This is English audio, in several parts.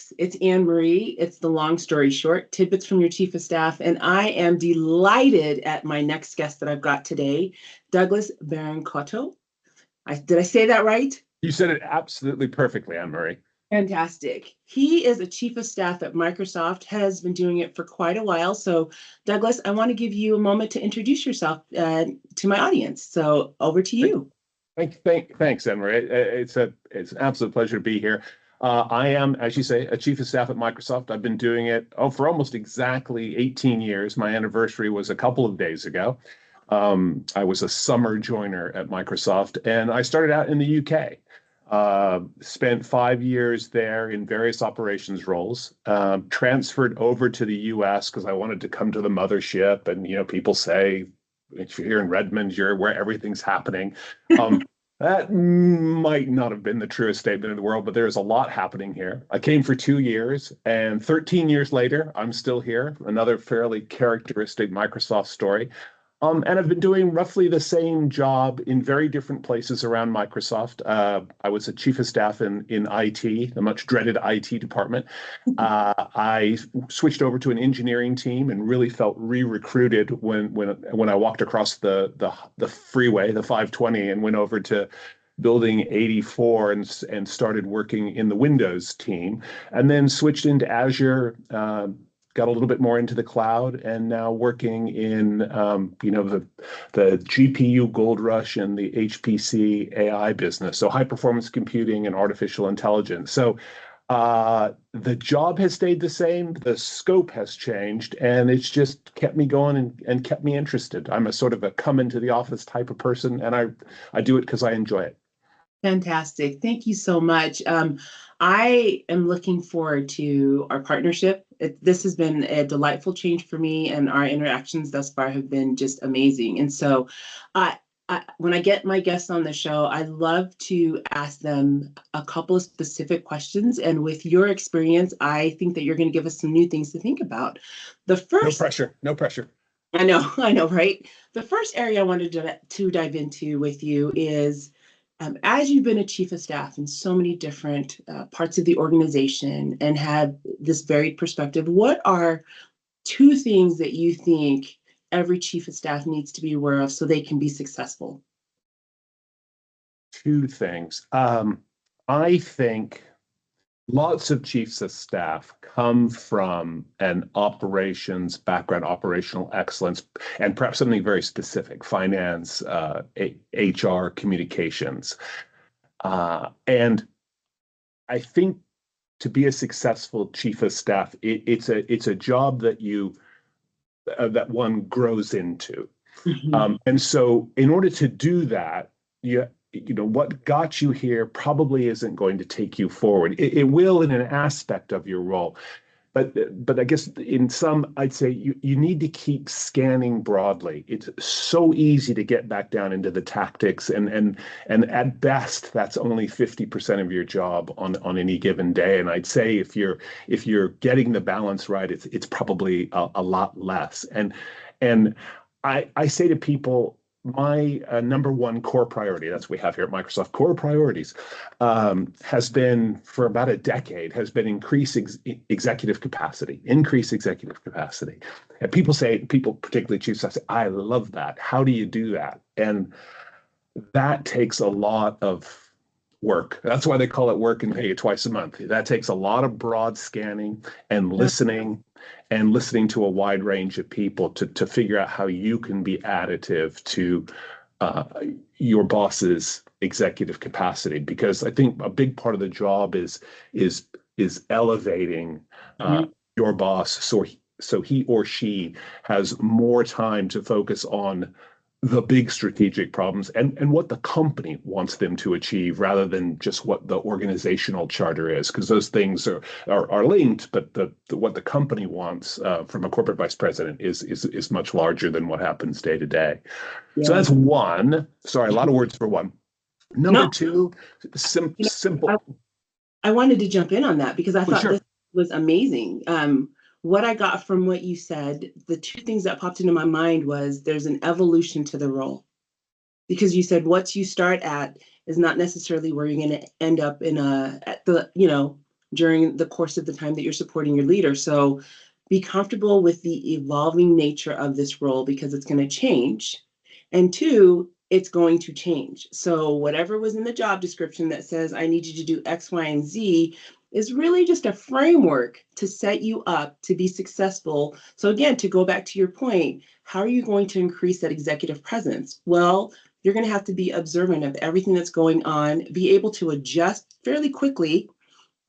folks. It's Anne Marie. It's the long story short, tidbits from your chief of staff. And I am delighted at my next guest that I've got today, Douglass Barrancotto. Did I say that right? You said it absolutely perfectly, Anne Marie. Fantastic. He is a chief of staff at Microsoft, has been doing it for quite a while. So, Douglass, I want to give you a moment to introduce yourself to my audience. So, over to you. Thanks, Anne Marie. It's an absolute pleasure to be here. I am, as you say, a chief of staff at Microsoft. I've been doing it for almost exactly 18 years. My anniversary was a couple of days ago. I was a summer joiner at Microsoft, and I started out in the UK. Spent 5 years there in various operations roles, transferred over to the US because I wanted to come to the mothership. And, people say, if you're here in Redmond, you're where everything's happening. That might not have been the truest statement in the world, but there's a lot happening here. I came for 2 years, and 13 years later, I'm still here. Another fairly characteristic Microsoft story. And I've been doing roughly the same job in very different places around Microsoft. I was a chief of staff in IT, the much dreaded IT department. I switched over to an engineering team and really felt re-recruited when I walked across the freeway, the 520, and went over to Building 84 and started working in the Windows team, and then switched into Azure. Got a little bit more into the cloud, and now working in the GPU gold rush and the HPC AI business, so high performance computing and artificial intelligence. So the job has stayed the same, the scope has changed, and it's just kept me going and kept me interested. I'm a sort of a come into the office type of person, and I do it because I enjoy it. Fantastic. Thank you so much. I am looking forward to our partnership. This has been a delightful change for me, and our interactions thus far have been just amazing. And so when I get my guests on the show, I love to ask them a couple of specific questions. And with your experience, I think that you're going to give us some new things to think about. The first— No pressure. I know, right? The first area I wanted to dive into with you is, as you've been a chief of staff in so many different parts of the organization and have this varied perspective, what are 2 things that you think every chief of staff needs to be aware of so they can be successful? 2 things. I think lots of chiefs of staff come from an operations background, operational excellence, and perhaps something very specific: finance, HR, communications. And I think to be a successful chief of staff, it's a job that that one grows into. Mm-hmm. And so in order to do that, what got you here probably isn't going to take you forward. It will in an aspect of your role. But I guess in some, I'd say you need to keep scanning broadly. It's so easy to get back down into the tactics, and at best, that's only 50% of your job on any given day. And I'd say if you're getting the balance right, it's probably a lot less. And I say to people, my number one core priority, that's what we have here at Microsoft, core priorities, has been for about a decade, has been increase executive capacity. And people, particularly chiefs, say, I love that. How do you do that? And that takes a lot of work. That's why they call it work and pay you twice a month. That takes a lot of broad scanning and listening to a wide range of people to figure out how you can be additive to your boss's executive capacity. Because I think a big part of the job is elevating your boss so he or she has more time to focus on the big strategic problems and what the company wants them to achieve, rather than just what the organizational charter is, because those things are linked, but what the company wants from a corporate vice president is much larger than what happens day to day. Yeah. So that's one. Sorry, a lot of words for one. Number 2, simple. I wanted to jump in on that because I thought sure. This was amazing. What I got from what you said, the 2 things that popped into my mind was there's an evolution to the role. Because you said what you start at is not necessarily where you're going to end up at the during the course of the time that you're supporting your leader. So be comfortable with the evolving nature of this role because it's going to change. And two, it's going to change. So whatever was in the job description that says, I need you to do X, Y, and Z is really just a framework to set you up to be successful. So again, to go back to your point, how are you going to increase that executive presence? Well, you're going to have to be observant of everything that's going on, be able to adjust fairly quickly,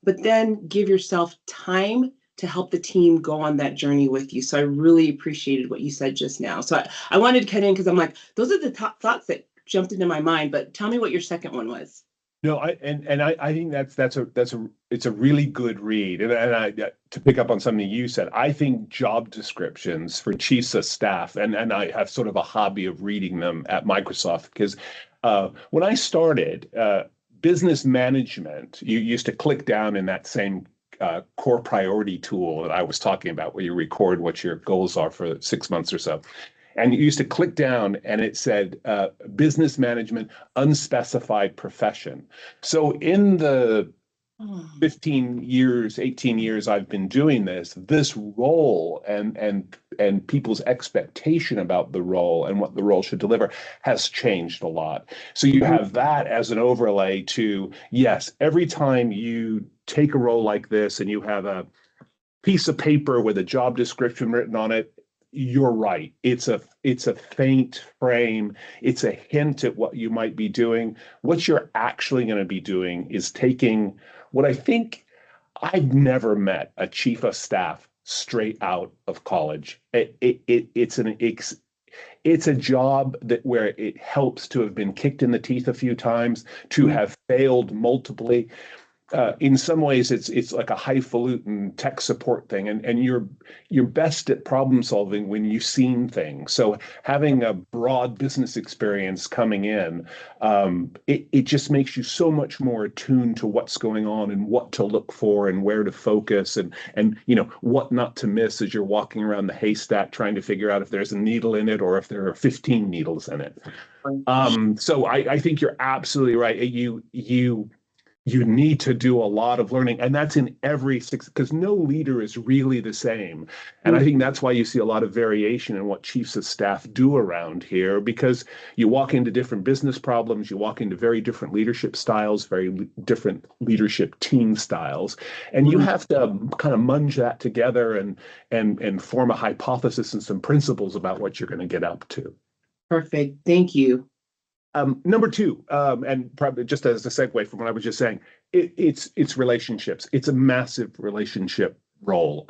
but then give yourself time to help the team go on that journey with you. So I really appreciated what you said just now. So I wanted to cut in because I'm like, those are the top thoughts that jumped into my mind, but tell me what your second one was. No, I think it's a really good read. And I to pick up on something you said, I think job descriptions for chiefs of staff, and I have sort of a hobby of reading them at Microsoft because when I started business management, you used to click down in that same core priority tool that I was talking about, where you record what your goals are for 6 months or so. And you used to click down and it said business management, unspecified profession. So in the 15 years, 18 years I've been doing this role and people's expectation about the role and what the role should deliver has changed a lot. So you have that as an overlay to, yes, every time you take a role like this and you have a piece of paper with a job description written on it, you're right. It's a faint frame. It's a hint at what you might be doing. What you're actually going to be doing is taking what I think I've never met a chief of staff straight out of college. It's a job that where it helps to have been kicked in the teeth a few times, to have failed multiply. In some ways, it's like a highfalutin tech support thing, and you're best at problem solving when you've seen things. So having a broad business experience coming in, it just makes you so much more attuned to what's going on and what to look for and where to focus and what not to miss as you're walking around the haystack trying to figure out if there's a needle in it or if there are 15 needles in it. So I think you're absolutely right. You need to do a lot of learning, and that's in every six, because no leader is really the same. And I think that's why you see a lot of variation in what chiefs of staff do around here, because you walk into different business problems, you walk into very different leadership styles, different leadership team styles, and you have to kind of munge that together and form a hypothesis and some principles about what you're going to get up to. Perfect. Thank you. Number two, and probably just as a segue from what I was just saying, it's relationships. It's a massive relationship role.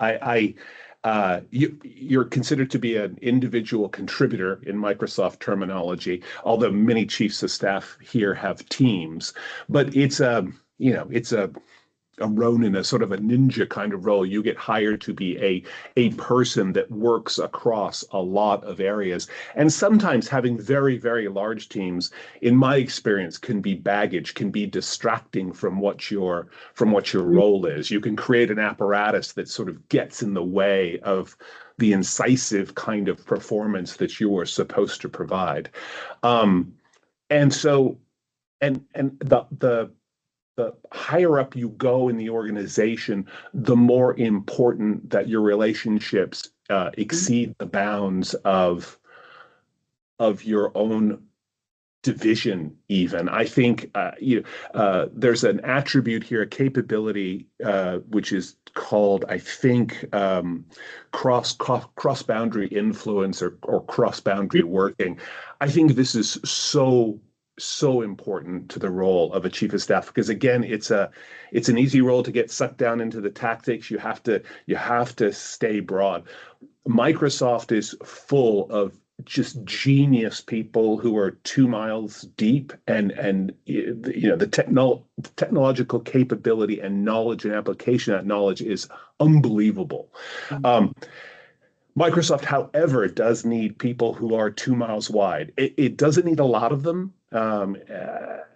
You're considered to be an individual contributor in Microsoft terminology, although many chiefs of staff here have teams. But it's a Ronin, a sort of a ninja kind of role. You get hired to be a person that works across a lot of areas. And sometimes having very, very large teams, in my experience, can be baggage, can be distracting from what your role is. You can create an apparatus that sort of gets in the way of the incisive kind of performance that you are supposed to provide. And so and the higher up you go in the organization, the more important that your relationships exceed the bounds of your own division. Even I think there's an attribute here, a capability, which is called, I think, cross boundary influence or cross boundary working. I think this is so important to the role of a chief of staff, because again, it's an easy role to get sucked down into the tactics. You have to stay broad. Microsoft is full of just genius people who are 2 miles deep, and the technological capability and knowledge and application of that knowledge is unbelievable. Microsoft, however, does need people who are 2 miles wide. It doesn't need a lot of them,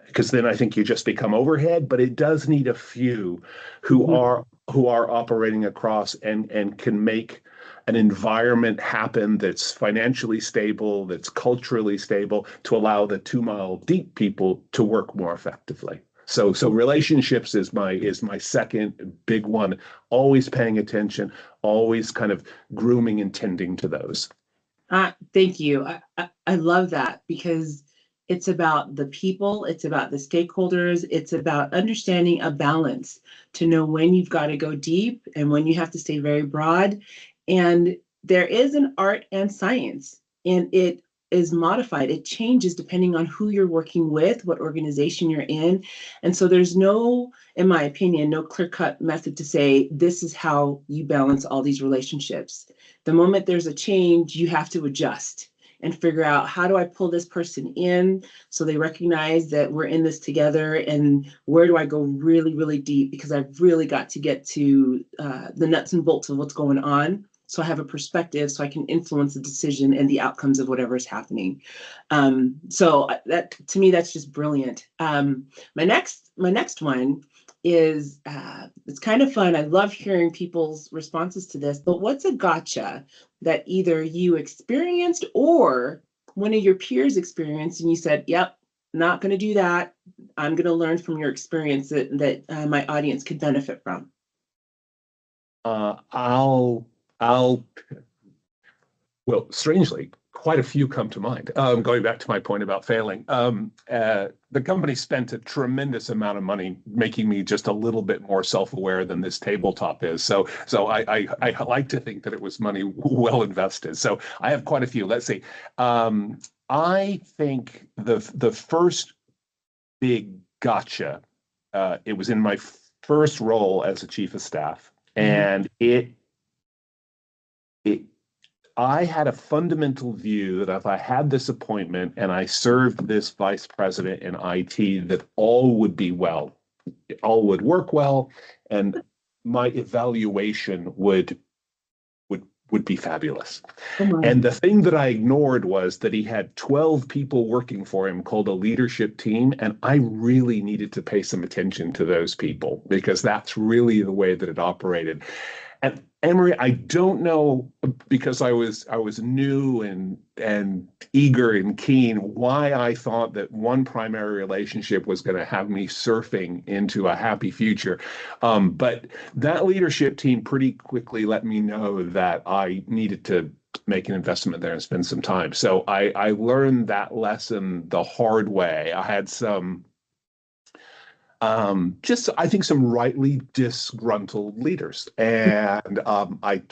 because then I think you just become overhead, but it does need a few who are operating across and can make an environment happen that's financially stable, that's culturally stable, to allow the 2 mile deep people to work more effectively. So relationships is my second big one. Always paying attention, always kind of grooming and tending to those. Thank you. I love that because it's about the people, it's about the stakeholders, it's about understanding a balance to know when you've got to go deep and when you have to stay very broad. And there is an art and science, and it is modified. It changes depending on who you're working with, what organization you're in. And so there's no, in my opinion, no clear-cut method to say this is how you balance all these relationships. The moment there's a change, you have to adjust and figure out, how do I pull this person in so they recognize that we're in this together, and where do I go really, really deep, because I've really got to get to the nuts and bolts of what's going on, so I have a perspective so I can influence the decision and the outcomes of whatever is happening. So that, to me, that's just brilliant. My next one is, it's kind of fun. I love hearing people's responses to this, but what's a gotcha that either you experienced or one of your peers experienced and you said, yep, not going to do that. I'm going to learn from your experience that my audience could benefit from. I'll Well, strangely, quite a few come to mind. Going back to my point about failing, the company spent a tremendous amount of money making me just a little bit more self-aware than this tabletop is. So I like to think that it was money well invested. So I have quite a few. Let's see. I think the first big gotcha, it was in my first role as a chief of staff, and I had a fundamental view that if I had this appointment and I served this vice president in IT, that all would be well, all would work well, and my evaluation would be fabulous. And the thing that I ignored was that he had 12 people working for him called a leadership team, and I really needed to pay some attention to those people because that's really the way that it operated. And Emery, I don't know, because I was new and eager and keen, why I thought that one primary relationship was going to have me surfing into a happy future. But that leadership team pretty quickly let me know that I needed to make an investment there and spend some time. So I learned that lesson the hard way. I had some just I think some rightly disgruntled leaders, and I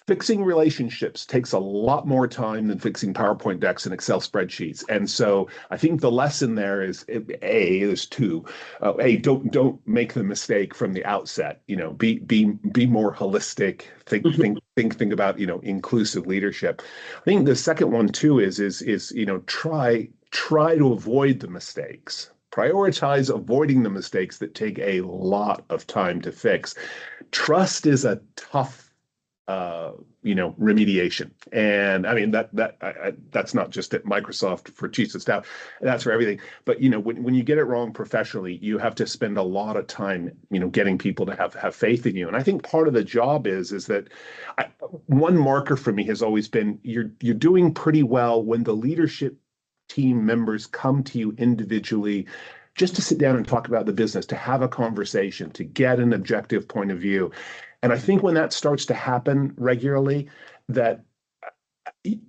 fixing relationships takes a lot more time than fixing PowerPoint decks and Excel spreadsheets. And so I think the lesson there is there's two. Don't make the mistake from the outset. Be more holistic. Think about inclusive leadership. I think the second one too is try to avoid the mistakes. Prioritize avoiding the mistakes that take a lot of time to fix. Trust is a tough remediation. And I mean, that's not just at Microsoft for chiefs of staff, that's for everything. But, when you get it wrong professionally, you have to spend a lot of time, getting people to have faith in you. And I think part of the job is that one marker for me has always been, you're doing pretty well when the leadership team members come to you individually just to sit down and talk about the business, to have a conversation, to get an objective point of view. And I think when that starts to happen regularly, that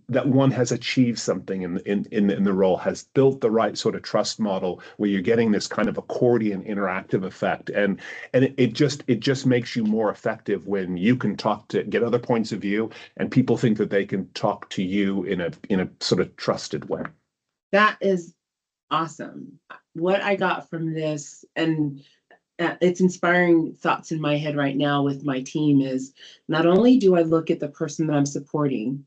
one has achieved something in the role, has built the right sort of trust model where you're getting this kind of accordion interactive effect, and it just makes you more effective when you can get other points of view, and people think that they can talk to you in a sort of trusted way. That is awesome. What I got from this, and it's inspiring thoughts in my head right now with my team, is not only do I look at the person that I'm supporting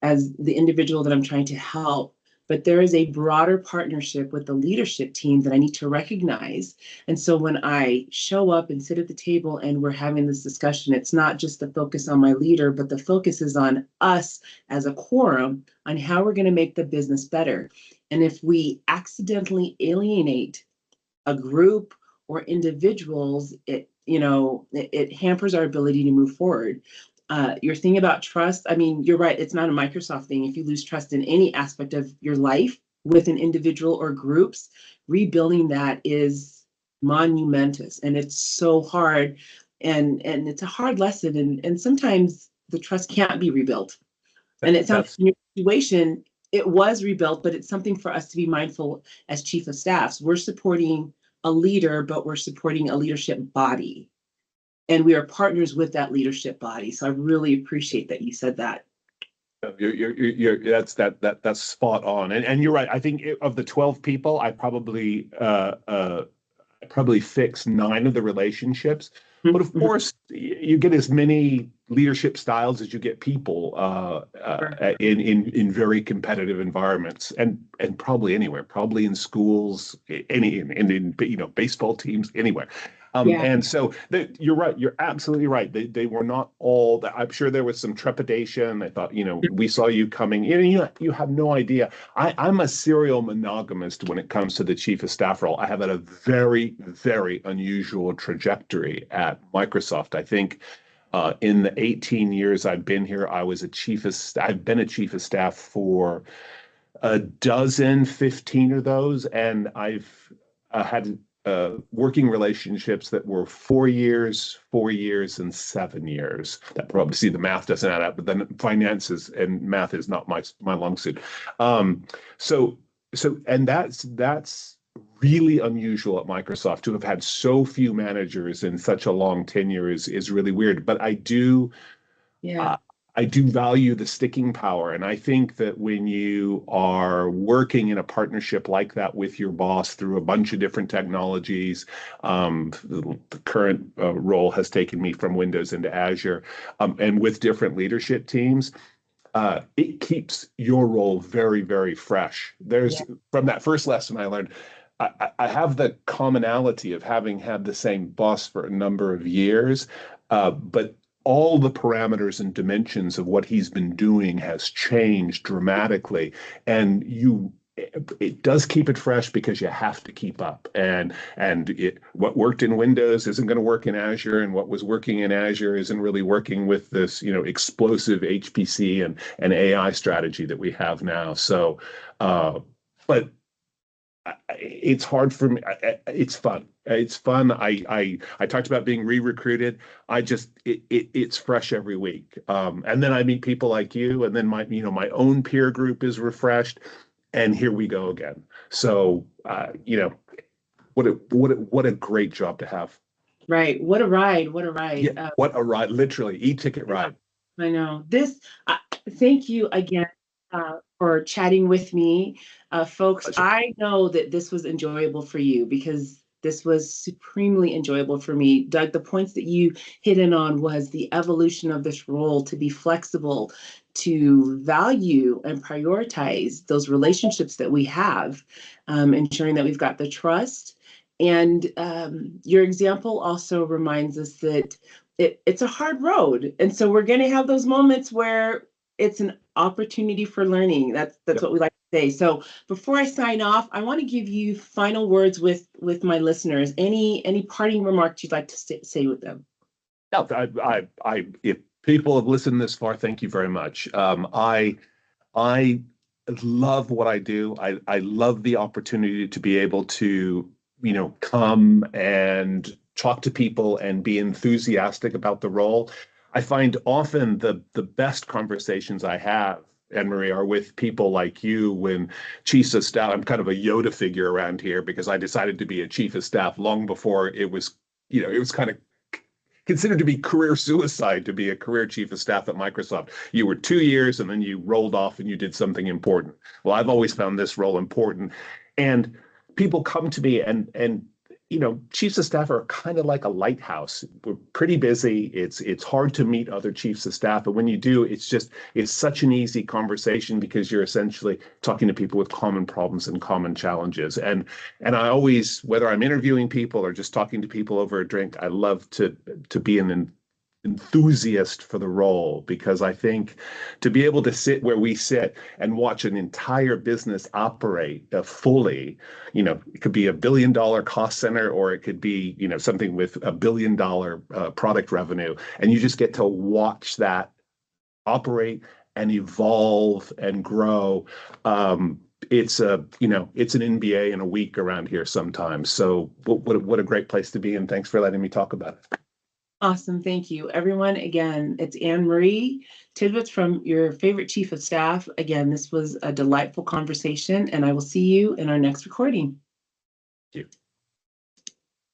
as the individual that I'm trying to help, but there is a broader partnership with the leadership team that I need to recognize. And so when I show up and sit at the table and we're having this discussion, it's not just the focus on my leader, but the focus is on us as a quorum on how we're going to make the business better. And if we accidentally alienate a group or individuals, it hampers our ability to move forward. Your thing about trust, I mean, you're right, it's not a Microsoft thing. If you lose trust in any aspect of your life, with an individual or groups, rebuilding that is monumentous, and it's so hard, and it's a hard lesson, and sometimes the trust can't be rebuilt. And it sounds That's in your situation, it was rebuilt, but it's something for us to be mindful as chief of staffs. We're supporting a leader, but we're supporting a leadership body. And we are partners with that leadership body. So I really appreciate that you said that. that's spot on, and you're right. I think of the 12 people, I probably fix 9 of the relationships. But of Mhm. course, you get as many leadership styles as you get people in very competitive environments, and probably anywhere, probably in schools, in baseball teams, anywhere. Yeah. And so you're right. You're absolutely right. They were not all. I'm sure there was some trepidation. They thought, we saw you coming in. You have no idea. I'm a serial monogamist when it comes to the chief of staff role. I have had a very, very unusual trajectory at Microsoft. I think in the 18 years I've been here, I've been a chief of staff for a dozen, 15 of those, and I've had working relationships that were 4 years, 4 years, and 7 years. That probably, see, the math doesn't add up, but then finances and math is not my long suit. Um, so and that's really unusual at Microsoft. To have had so few managers in such a long tenure is really weird. But Yeah. uh, I do value the sticking power. And I think that when you are working in a partnership like that with your boss through a bunch of different technologies, the current role has taken me from Windows into Azure, and with different leadership teams, it keeps your role very, very fresh. Yeah. From that first lesson I learned, I have the commonality of having had the same boss for a number of years, but all the parameters and dimensions of what he's been doing has changed dramatically. And it does keep it fresh because you have to keep up. And what worked in Windows isn't going to work in Azure, and what was working in Azure isn't really working with this, explosive HPC and AI strategy that we have now. So, but it's hard for me. It's fun. It's fun. I talked about being re-recruited. It's fresh every week. And then I meet people like you, and then my own peer group is refreshed, and here we go again. So, what a great job to have. Right. What a ride. What a Yeah, ride. what a ride! Literally, e-ticket ride. I know. Thank you again for chatting with me. Folks, Pleasure. I know that this was enjoyable for you because this was supremely enjoyable for me. Doug, the points that you hit in on was the evolution of this role to be flexible, to value and prioritize those relationships that we have, ensuring that we've got the trust. And your example also reminds us that it's a hard road. And so we're going to have those moments where it's an opportunity for learning. That's Yep. what we like to say. So before I sign off, I want to give you final words with my listeners. Any parting remarks you'd like to say with them? No, if people have listened this far, thank you very much. I love what I do. I love the opportunity to be able to, come and talk to people and be enthusiastic about the role. I find often the best conversations I have, Anne Marie, are with people like you when chiefs of staff. I'm kind of a Yoda figure around here because I decided to be a chief of staff long before it was kind of considered to be career suicide to be a career chief of staff at Microsoft. You were 2 years and then you rolled off and you did something important. Well, I've always found this role important. And people come to me and chiefs of staff are kind of like a lighthouse. We're pretty busy. It's hard to meet other chiefs of staff, but when you do, it's such an easy conversation because you're essentially talking to people with common problems and common challenges. And I always, whether I'm interviewing people or just talking to people over a drink, I love to be an enthusiast for the role because I think to be able to sit where we sit and watch an entire business operate fully, it could be $1 billion cost center or it could be, something with $1 billion product revenue. And you just get to watch that operate and evolve and grow. it's a, it's an NBA in a week around here sometimes. So what a great place to be. And thanks for letting me talk about it. Awesome. Thank you. Everyone, again, it's Anne Marie Tidwitz from your favorite chief of staff. Again, this was a delightful conversation, and I will see you in our next recording. Thank you.